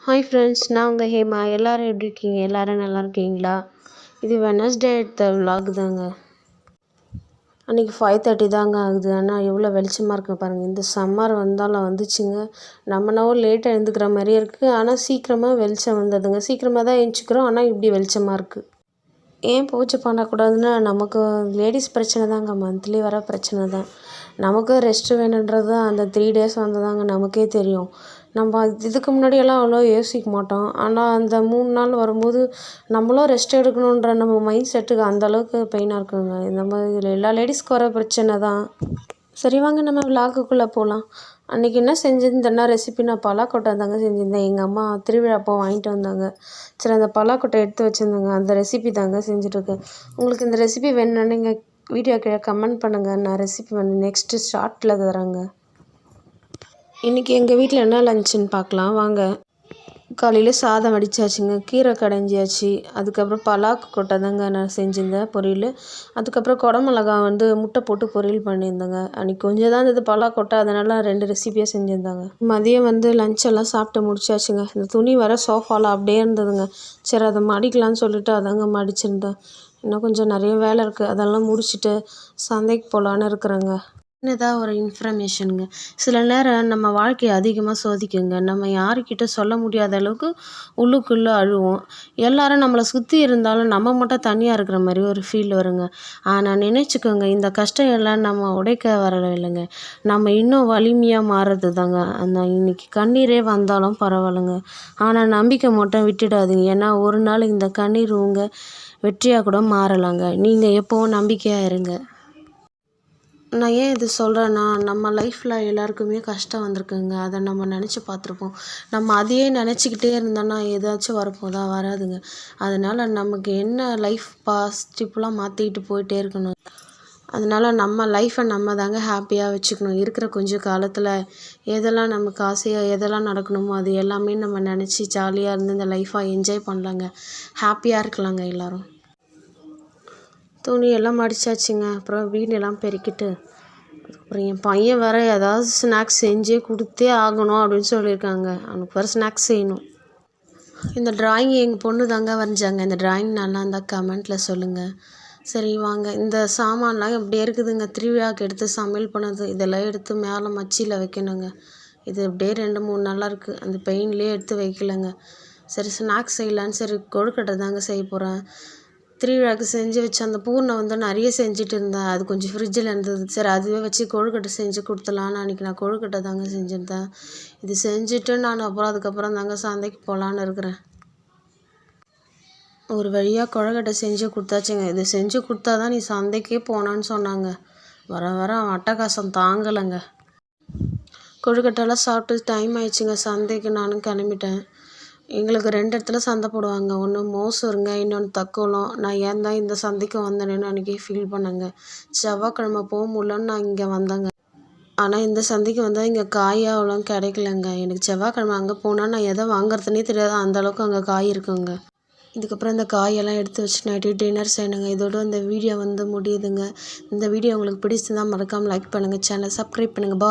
Hi friends, நான் உங்கள் ஹேமா. எல்லோரும் எப்படி இருக்கீங்க? எல்லோரும் நல்லா இருக்கீங்களா? இது வெனஸ்டே எடுத்த விலாக் தாங்க. அன்றைக்கி 5:30 தாங்க ஆகுது. ஆனால் எவ்வளோ வெளிச்சமாக இருக்குது பாருங்கள். இந்த சம்மர் வந்தாலும் வந்துச்சுங்க. நம்மனாவோ லேட்டாக எழுந்துக்கிற மாதிரியே இருக்குது. ஆனால் சீக்கிரமாக வெளிச்சம் வந்ததுங்க. சீக்கிரமாக தான் எழுந்திரிச்சிக்கிறோம். ஆனால் இப்படி வெளிச்சமாக இருக்குது. ஏன் பூஜை பண்ணக்கூடாதுன்னா, நமக்கு லேடிஸ் பிரச்சனை தாங்க. மந்த்லி வர பிரச்சனை தான். நமக்கு ரெஸ்ட்டு வேணுன்றது தான் அந்த 3 days வந்ததாங்க நமக்கே தெரியும். நம்ம இதுக்கு முன்னாடியெல்லாம் அவ்வளோ யோசிக்க மாட்டோம். ஆனால் அந்த 3 நாள் வரும்போது நம்மளும் ரெஸ்ட் எடுக்கணுன்ற நம்ம மைண்ட் செட்டுக்கு அந்தளவுக்கு பெயினாக இருக்குங்க. இந்த மாதிரி எல்லா லேடிஸ்க்கு வர பிரச்சனை தான். சரி வாங்க நம்ம விலாகுக்குள்ளே போகலாம். அன்றைக்கி என்ன செஞ்சுருந்தேன்னா ரெசிபி நான் பலாக்கொட்டை தாங்க செஞ்சுருந்தேன். எங்கள் அம்மா திருவிழாப்போ வாங்கிட்டு வந்தாங்க. சரி அந்த பலாக்கொட்டை எடுத்து வச்சுருந்தாங்க. அந்த ரெசிபி தாங்க செஞ்சுட்ருக்கேன். உங்களுக்கு இந்த ரெசிபி வேணும்னா நீங்கள் வீடியோ கீழே கமெண்ட் பண்ணுங்கள். நான் ரெசிபி நெக்ஸ்ட்டு ஷார்ட்டில் தரேங்க. இன்றைக்கி எங்கள் வீட்டில் என்ன லஞ்சுன்னு பார்க்கலாம் வாங்க. காலையில் சாதம் வடித்தாச்சுங்க, கீரை கடைஞ்சியாச்சு. அதுக்கப்புறம் பலாக்கொட்டை தாங்க நான் செஞ்சுருந்தேன் பொரியல். அதுக்கப்புறம் குடமிளகா முட்டை போட்டு பொரியல் பண்ணியிருந்தேங்க. அன்றைக்கி கொஞ்சம் தான் இருந்தது பலாக்கொட்டை, அதனால் 2 ரெசிபியாக செஞ்சுருந்தாங்க. மதியம் லஞ்செல்லாம் சாப்பிட்டு முடிச்சாச்சுங்க. இந்த துணி வர சோஃபாவில் அப்படியே இருந்ததுங்க. சரி அதை மடிக்கலான்னு சொல்லிட்டு அதாங்க மடிச்சிருந்தேன். இன்னும் கொஞ்சம் நிறைய வேலை இருக்குது, அதெல்லாம் முடிச்சுட்டு சந்தைக்கு போகலான்னு இருக்கிறேங்க. சின்னதாக ஒரு இன்ஃபர்மேஷனுங்க. சில நேரம் நம்ம வாழ்க்கையை அதிகமாக சோதிக்குங்க. நம்ம யாருக்கிட்ட சொல்ல முடியாத அளவுக்கு உள்ளுக்குள்ளே அழுவோம். எல்லாரும் நம்மளை சுற்றி இருந்தாலும் நம்ம மட்டும் தனியாக இருக்கிற மாதிரி ஒரு ஃபீல் வருங்க. ஆனால் நினச்சிக்கோங்க, இந்த கஷ்டம் எல்லாம் நம்ம உடைக்க வரல இல்லைங்க, நம்ம இன்னும் வலிமையாக மாறுறது தாங்க. அந்த இன்றைக்கி கண்ணீரே வந்தாலும் பரவாயில்லைங்க. ஆனால் நம்பிக்கை மட்டும் விட்டுடாதீங்க. ஏன்னா ஒரு நாள் இந்த கண்ணீர் உங்கள் வெற்றியாக கூட மாறலாங்க. நீங்கள் எப்போவும் நம்பிக்கையாக இருங்க. நான் ஏன் இது சொல்கிறேன்னா, நம்ம லைஃப்பில் எல்லாருக்குமே கஷ்டம் வந்திருக்குங்க. அதை நம்ம நினச்சி பார்த்துருப்போம். நம்ம அதையே நினச்சிக்கிட்டே இருந்தோன்னா ஏதாச்சும் வரப்போதா? வராதுங்க. அதனால் நமக்கு என்ன லைஃப் பாசிட்டிவ்லாம் மாற்றிக்கிட்டு போயிட்டே இருக்கணும். அதனால் நம்ம லைஃப்பை நம்ம தாங்க ஹாப்பியாக வச்சுக்கணும். இருக்கிற கொஞ்சம் காலத்தில் எதெல்லாம் நமக்கு ஆசையாக எதெல்லாம் நடக்கணுமோ அது எல்லாமே நம்ம நினச்சி ஜாலியாக இருந்து இந்த லைஃப்பை என்ஜாய் பண்ணலாங்க. ஹாப்பியாக இருக்கலாங்க எல்லோரும். துணியெல்லாம் மடிச்சாச்சுங்க. அப்புறம் வீடெல்லாம் பெருக்கிட்டு அப்புறம் என் பையன் வேறு ஏதாவது ஸ்நாக்ஸ் செஞ்சே கொடுத்தே ஆகணும் அப்படின்னு சொல்லியிருக்காங்க. அவனுக்கு வேறு ஸ்நாக்ஸ் செய்யணும். இந்த ட்ராயிங் எங்கள் பொண்ணு தாங்க வரைஞ்சாங்க. இந்த ட்ராயிங் நல்லா இருந்தால் கமெண்ட்டில் சொல்லுங்கள். சரி வாங்க, இந்த சாமான்லாம் இப்படியே இருக்குதுங்க. திருவிழாவுக்கு எடுத்து சமையல் பண்ணது இதெல்லாம் எடுத்து மேலே மச்சியில் வைக்கணுங்க. இது அப்படியே 2-3 நாளாக இருக்குது. அந்த பெயின்லேயே எடுத்து வைக்கலைங்க. சரி ஸ்நாக்ஸ் செய்யலான்னு சரி கொழுக்கட்டை தாங்க செய்ய போகிறேன். திருவிழாவுக்கு செஞ்சு வச்ச அந்த பூர்ணை நிறைய செஞ்சுட்டு இருந்தேன். அது கொஞ்சம் ஃப்ரிட்ஜில் இருந்தது. சரி அதுவே வச்சு கொழுக்கட்டை செஞ்சு கொடுத்துலான்னு அன்றைக்கி நான் கொழுக்கட்டை தாங்க செஞ்சுருந்தேன். இது செஞ்சுட்டு நான் அதுக்கப்புறம் தாங்க சந்தைக்கு போகலான்னு இருக்கிறேன். ஒரு வழியாக கொழுக்கட்டை செஞ்சு கொடுத்தாச்சுங்க. இது செஞ்சு கொடுத்தா தான் நீ சந்தைக்கே போனான்னு சொன்னாங்க. வர அவன் அட்டகாசம் தாங்கலைங்க. கொழுக்கட்டைலாம் சாப்பிட்டு டைம் ஆயிடுச்சுங்க. சந்தைக்கு நானும் கிளம்பிட்டேன். எங்களுக்கு 2 இடத்துல சந்தை போடுவாங்க. ஒன்று மோசூருங்க, இன்னொன்று தக்கோலம். நான் ஏன் தான் இந்த சந்தைக்கு வந்தேன்னு அன்றைக்கி ஃபீல் பண்ணேங்க. செவ்வாய்க்கிழமை போக முடியலன்னு நான் இங்கே வந்தேங்க. ஆனால் இந்த சந்தைக்கு வந்தால் இங்கே காய் அவ்வளோ கிடைக்கலங்க. எனக்கு செவ்வாய்க்கிழமை அங்கே போனால் நான் எதை வாங்குறதுனே தெரியாது, அந்தளவுக்கு அங்கே காய் இருக்குங்க. இதுக்கப்புறம் இந்த காயெல்லாம் எடுத்து வச்சு நைட்டு டின்னர் செய்யணுங்க. இதோட இந்த வீடியோ முடியுதுங்க. இந்த வீடியோ உங்களுக்கு பிடிச்சிருந்தால் மறக்காமல் லைக் பண்ணுங்கள், சேனலை சப்ஸ்கிரைப் பண்ணுங்கள்.